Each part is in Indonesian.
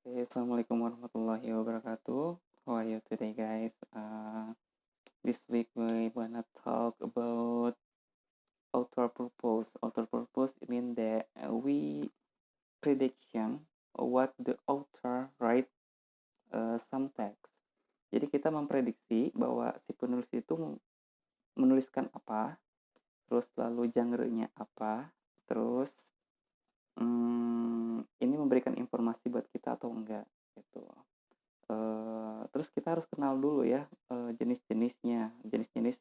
Okay, Assalamualaikum warahmatullahi wabarakatuh. How are you today, guys? This week we wanna talk about author purpose. Author purpose mean that we prediction what the author write some text. Jadi kita memprediksi bahwa si penulis itu menuliskan apa, terus lalu genre-nya apa, terus ini memberikan informasi buat kita atau enggak gitu. Terus kita harus kenal dulu ya, jenis-jenisnya, jenis-jenis,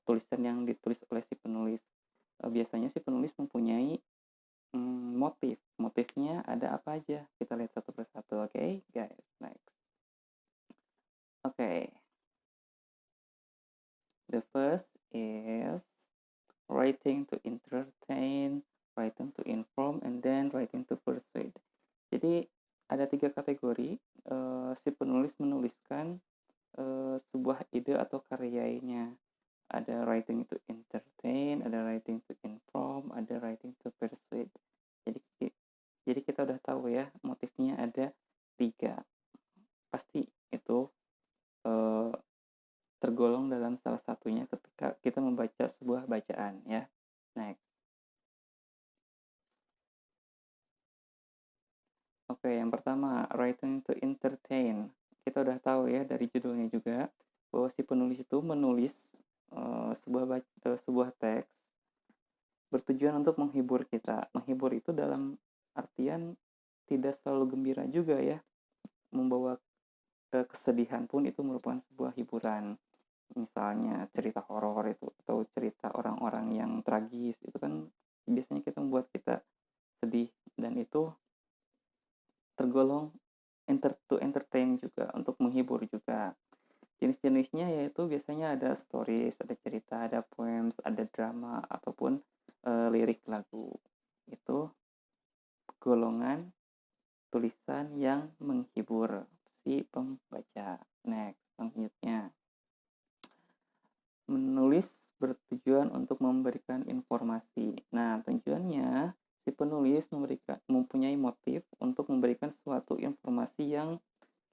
tulisan yang ditulis oleh si penulis. Biasanya si penulis mempunyai, motif. Motifnya ada apa aja? Kita lihat satu persatu, oke, guys? Next. Oke, the first is writing to entertain, writing to inform, and then writing to persuade. Jadi ada 3 kategori, si penulis menuliskan, sebuah ide atau karyanya. Ada writing to entertain, ada writing to inform, ada writing to persuade. Jadi jadi kita udah tahu ya motifnya ada 3. Pasti itu tergolong dalam salah satunya ketika kita membaca sebuah bacaan ya. Next. Oke, yang pertama writing to entertain. Kita udah tahu ya dari judulnya juga bahwa si penulis itu menulis sebuah teks bertujuan untuk menghibur kita. Menghibur itu dalam artian tidak selalu gembira juga ya. Membawa kesedihan pun itu merupakan sebuah hiburan. Misalnya cerita horor itu atau cerita orang-orang yang tragis itu kan biasanya kita membuat kita sedih dan itu tergolong to entertain juga untuk menghibur juga. Jenis-jenisnya yaitu biasanya ada stories, ada cerita, ada poems, ada drama ataupun lirik lagu. Itu golongan tulisan yang menghibur si pembaca. Next, selanjutnya. Menulis bertujuan untuk memberikan informasi. Nah, tujuannya si penulis mempunyai motif untuk memberikan suatu informasi yang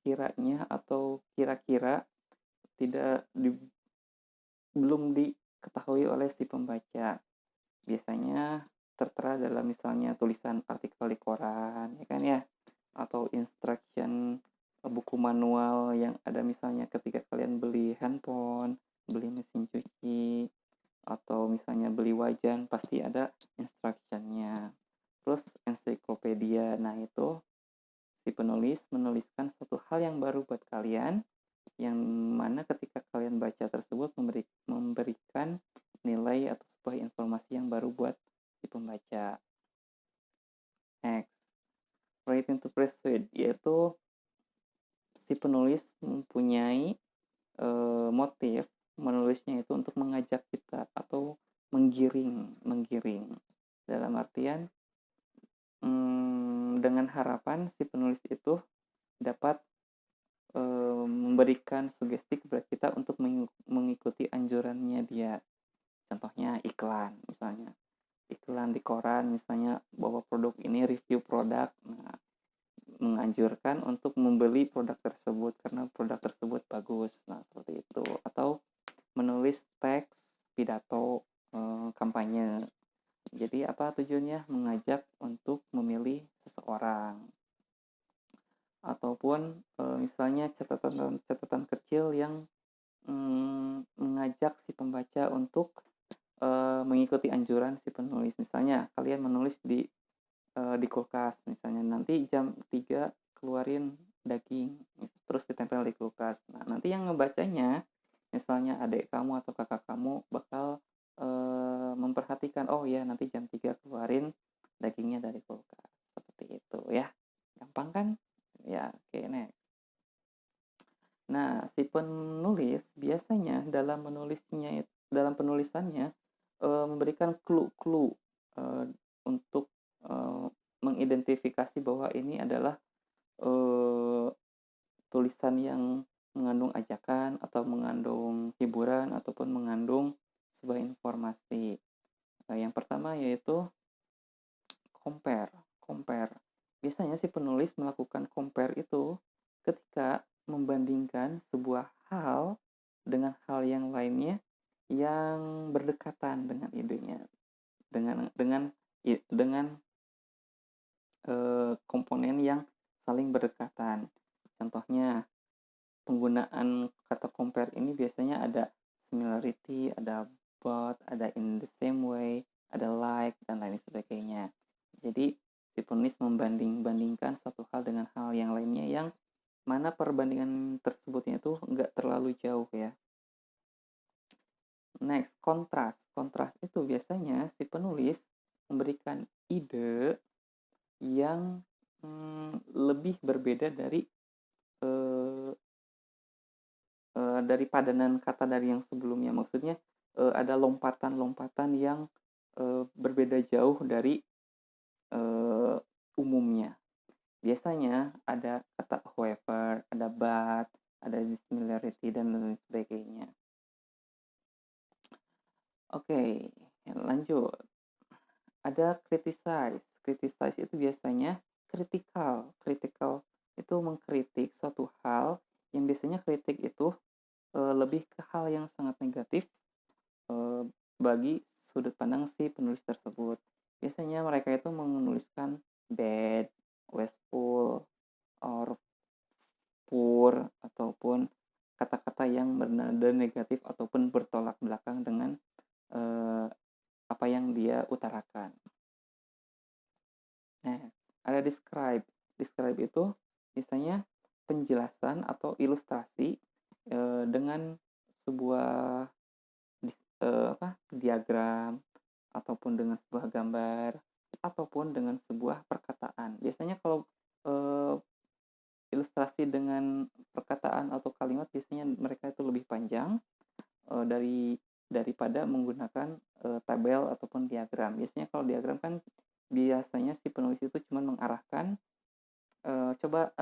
kiranya atau kira-kira tidak belum diketahui oleh si pembaca. Biasanya tertera dalam misalnya tulisan artikel di koran, ya kan ya, atau instruction buku manual yang ada misalnya ketika kalian beli handphone, beli mesin cuci, atau misalnya beli wajan, pasti ada instructionnya. Terus ensiklopedia, nah itu si penulis menuliskan suatu hal yang baru buat kalian, yang mana ketika kalian baca tersebut memberikan nilai atau sebuah informasi yang baru buat si pembaca. Next, writing to persuade, yaitu si penulis mempunyai motif menulisnya itu untuk mengajak kita atau menggiring dalam artian dengan harapan si penulis itu dapat memberikan sugesti kepada kita untuk mengikuti anjurannya dia. Contohnya iklan misalnya. Iklan di koran misalnya bahwa produk ini review produk. Nah, menganjurkan untuk membeli produk tersebut karena produk tersebut bagus. Nah, seperti itu. Atau menulis teks pidato kampanye. Jadi apa tujuannya? Mengajak untuk memilih seseorang. Ataupun misalnya catatan kecil yang mengajak si pembaca untuk mengikuti anjuran si penulis. Misalnya kalian menulis di kulkas, misalnya nanti jam 3 keluarin daging, terus ditempel di kulkas. Nah, nanti yang ngebacanya, misalnya adik kamu atau kakak kamu bakal memperhatikan, oh ya nanti jam 3 keluarin dagingnya dari kulkas. Seperti itu ya. Gampang kan? Ya, oke, next. Nah, si penulis biasanya dalam penulisannya memberikan clue-clue untuk mengidentifikasi bahwa ini adalah tulisan yang mengandung ajakan atau mengandung hiburan ataupun mengandung sebuah informasi. Yang pertama yaitu compare. Biasanya si penulis melakukan compare itu ketika membandingkan sebuah hal dengan hal yang lainnya yang berdekatan dengan idenya, dengan komponen yang saling berdekatan. Contohnya, penggunaan kata compare ini biasanya ada similarity, ada both, ada in the same way, ada like, dan lain sebagainya. Jadi, si penulis membanding-bandingkan suatu hal dengan hal yang lainnya yang mana perbandingan tersebutnya itu nggak terlalu jauh ya. Next, kontras. Kontras itu biasanya si penulis memberikan ide yang lebih berbeda eh, dari padanan kata dari yang sebelumnya. Maksudnya ada lompatan-lompatan yang berbeda jauh dari eh, umumnya. Biasanya ada kata however, ada but, ada similarity, dan lain sebagainya. Oke, lanjut. Ada criticize. Criticize itu biasanya kritikal. Kritikal itu mengkritik suatu hal yang biasanya kritik itu lebih ke hal yang sangat negatif bagi sudut pandang si penulis tersebut. Biasanya mereka itu menuliskan bad, wasteful, or poor, ataupun kata-kata yang bernada negatif ataupun bertolak belakang dengan apa yang dia utarakan. Nah, ada describe. Describe itu misalnya penjelasan atau ilustrasi dengan sebuah diagram, ataupun dengan sebuah gambar, ataupun dengan sebuah perkataan. Biasanya kalau eh, ilustrasi dengan perkataan atau kalimat, biasanya mereka itu lebih panjang daripada menggunakan tabel ataupun diagram. Biasanya kalau diagram kan biasanya si penulis itu cuma mengarahkan coba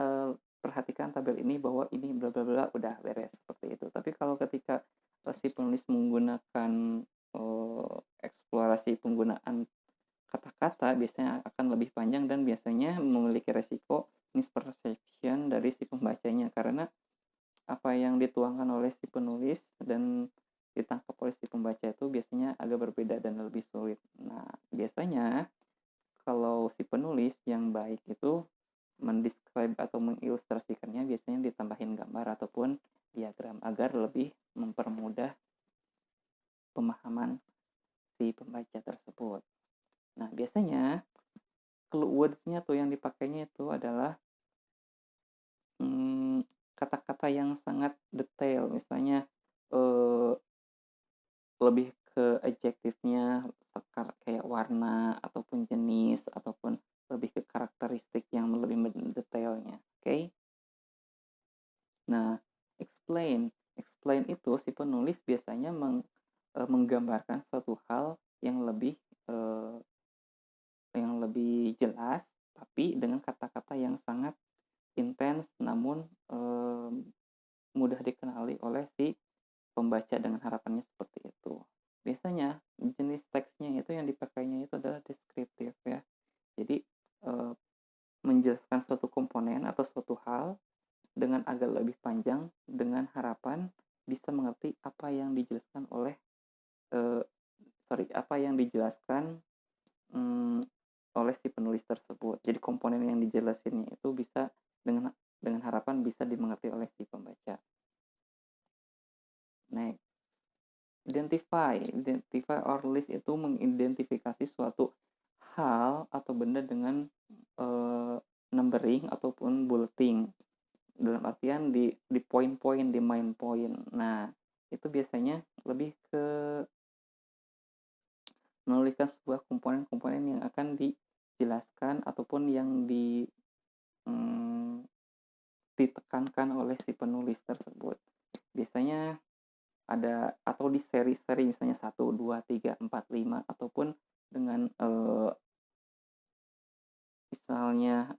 perhatikan tabel ini bahwa ini bla bla bla, udah beres seperti itu. Tapi kalau ketika si penulis menggunakan eksplorasi penggunaan kata-kata, biasanya akan lebih panjang dan biasanya memiliki resiko misperception dari si pembacanya, karena apa yang dituangkan oleh si penulis dan ditangkap oleh si pembaca itu biasanya agak berbeda dan lebih sulit. Nah, biasanya kalau si penulis yang baik itu mendescribe atau mengilustrasikannya biasanya ditambahin gambar ataupun diagram agar lebih mempermudah pemahaman si pembaca tersebut. Nah, biasanya keywords-nya tuh yang dipakainya itu adalah kata-kata yang sangat detail. Misalnya lebih ke adjektifnya kayak warna ataupun jenis ataupun lebih ke karakteristik yang lebih mendetailnya. Oke. Nah, explain itu si penulis biasanya menggambarkan suatu hal yang lebih jelas, tapi dengan kata-kata yang sangat intens namun mudah dikenali oleh si pembaca dengan harapannya seperti itu. Biasanya jenis teksnya itu yang dipakainya itu adalah deskriptif ya. Jadi menjelaskan suatu komponen atau suatu hal dengan agak lebih panjang dengan harapan bisa mengerti apa yang dijelaskan oleh si penulis tersebut. Jadi komponen yang dijelasinnya itu bisa dengan harapan bisa dimengerti oleh si pembaca. Next, identify or list itu mengidentifikasi suatu hal atau benda dengan numbering ataupun bulleting, dalam artian di poin-poin, di main point. Nah, itu biasanya lebih ke menuliskan sebuah komponen-komponen yang akan dijelaskan ataupun yang ditekankan oleh si penulis tersebut. Biasanya ada atau di seri-seri misalnya 1, 2, 3, 4, 5 ataupun dengan misalnya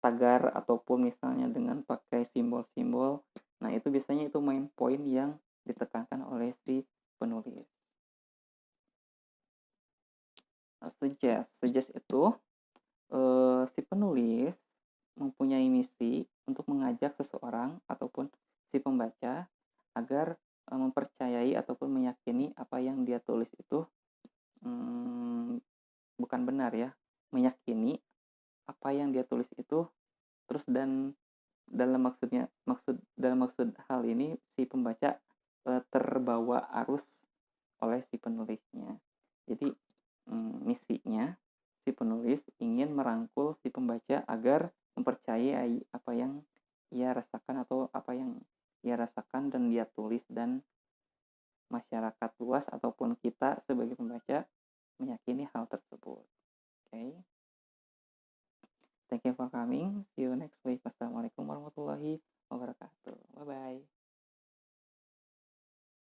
tagar ataupun misalnya dengan pakai simbol-simbol. Nah, itu biasanya itu main point yang ditekankan oleh si penulis. Suggest itu Si penulis mempunyai misi untuk mengajak seseorang ataupun si pembaca agar, mempercayai ataupun meyakini apa yang dia tulis itu, mmm, bukan benar ya, meyakini apa yang dia tulis itu terus dan dalam maksud hal ini si pembaca, terbawa arus oleh si penulisnya. Jadi, misinya si penulis ingin merangkul si pembaca agar mempercayai apa yang ia rasakan atau apa yang ia rasakan dan dia tulis, dan masyarakat luas ataupun kita sebagai pembaca meyakini hal tersebut. Okay? Thank you for coming. See you next week. Wassalamualaikum warahmatullahi wabarakatuh. Bye bye.